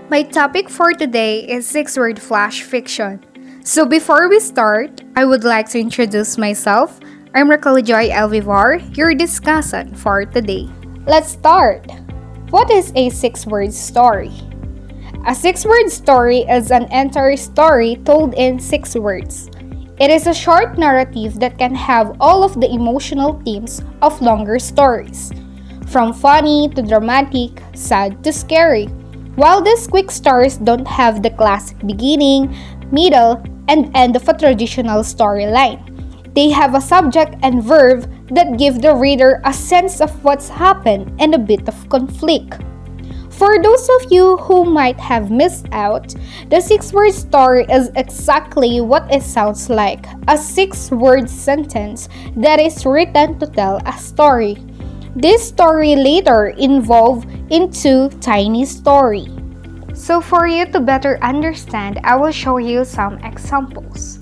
My topic for today is six-word flash fiction. So before we start, I would like to introduce myself. I'm Raquel Joy Elvivar, your discussant for today. Let's start. What is a six-word story? A six-word story is an entire story told in 6 words. It is a short narrative that can have all of the emotional themes of longer stories, from funny to dramatic, sad to scary. While these quick stories don't have the classic beginning, middle, and end of a traditional storyline, they have a subject and verb that give the reader a sense of what's happened and a bit of conflict. For those of you who might have missed out, the six-word story is exactly what it sounds like, a 6-word sentence that is written to tell a story. This story later evolved into tiny story. So for you to better understand, I will show you some examples.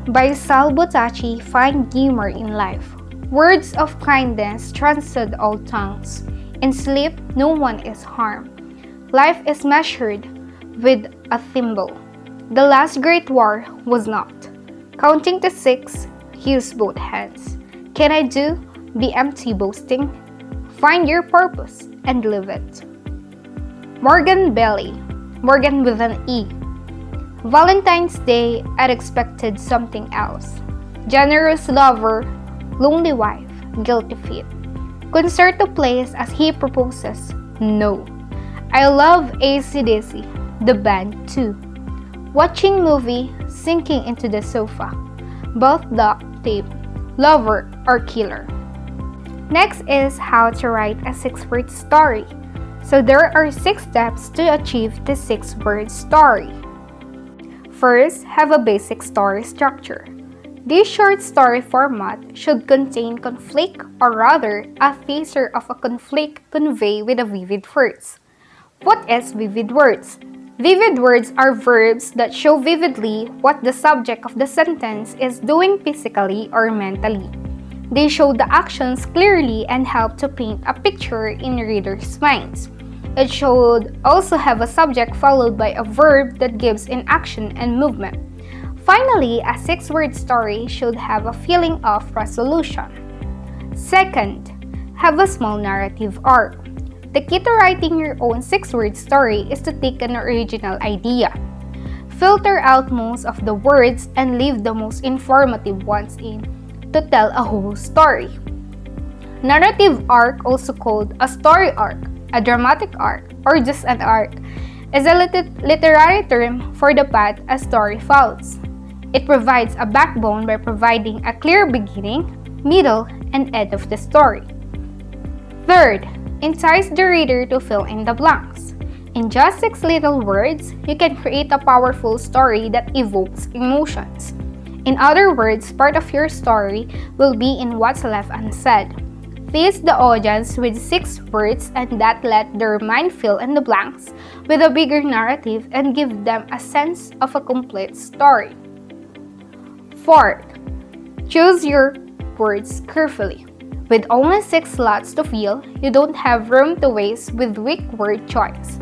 By Sal Butachi, find humor in life. Words of kindness transcend all tongues. In sleep, no one is harmed. Life is measured with a thimble. The last great war was not. Counting to 6, use both hands. Can I do? Be empty boasting. Find your purpose and live it. Morgan Belly, Morgan with an E. Valentine's Day, I'd expected something else. Generous lover, lonely wife, guilty feet. Concerto plays as he proposes, no. I love AC/DC, the band too. Watching movie, sinking into the sofa. Both duct tape, lover or killer. Next is how to write a 6-word story. So there are 6 steps to achieve the 6-word story. First, have a basic story structure. This short story format should contain conflict, or rather, a theater of a conflict conveyed with a vivid words. What is vivid words? Vivid words are verbs that show vividly what the subject of the sentence is doing physically or mentally. They show the actions clearly and help to paint a picture in readers' minds. It should also have a subject followed by a verb that gives in action and movement. Finally, a 6-word story should have a feeling of resolution. Second, have a small narrative arc. The key to writing your own 6-word story is to take an original idea. Filter out most of the words and leave the most informative ones in to tell a whole story. Narrative arc, also called a story arc, a dramatic arc, or just an arc, is a literary term for the path a story follows. It provides a backbone by providing a clear beginning, middle, and end of the story. Third, entice the reader to fill in the blanks. In just 6 little words, you can create a powerful story that evokes emotions. In other words, part of your story will be in what's left unsaid. Tease the audience with 6 words and that let their mind fill in the blanks with a bigger narrative and give them a sense of a complete story. Fourth, choose your words carefully. With only 6 slots to fill, you don't have room to waste with weak word choice.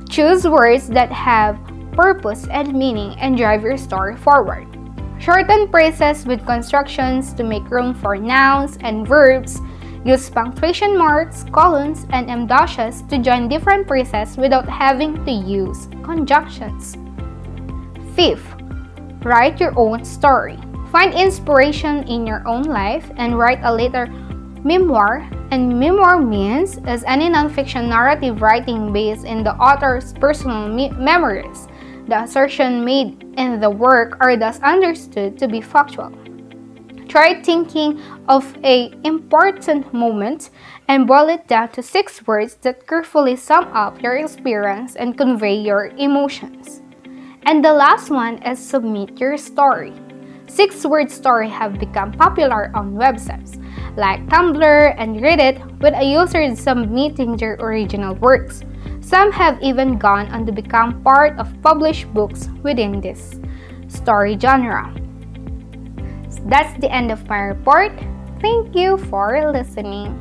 Choose words that have purpose and meaning and drive your story forward. Shorten phrases with constructions to make room for nouns and verbs. Use punctuation marks, colons, and em-dashes to join different phrases without having to use conjunctions. Fifth, write your own story. Find inspiration in your own life and write a little memoir. And memoir means is any nonfiction narrative writing based in the author's personal memories. The assertion made in the work are thus understood to be factual. Try thinking of an important moment and boil it down to 6 words that carefully sum up your experience and convey your emotions. And the last one is submit your story. 6-word stories have become popular on websites like Tumblr and Reddit, with a user submitting their original works. Some have even gone on to become part of published books within this story genre. So that's the end of my report. Thank you for listening.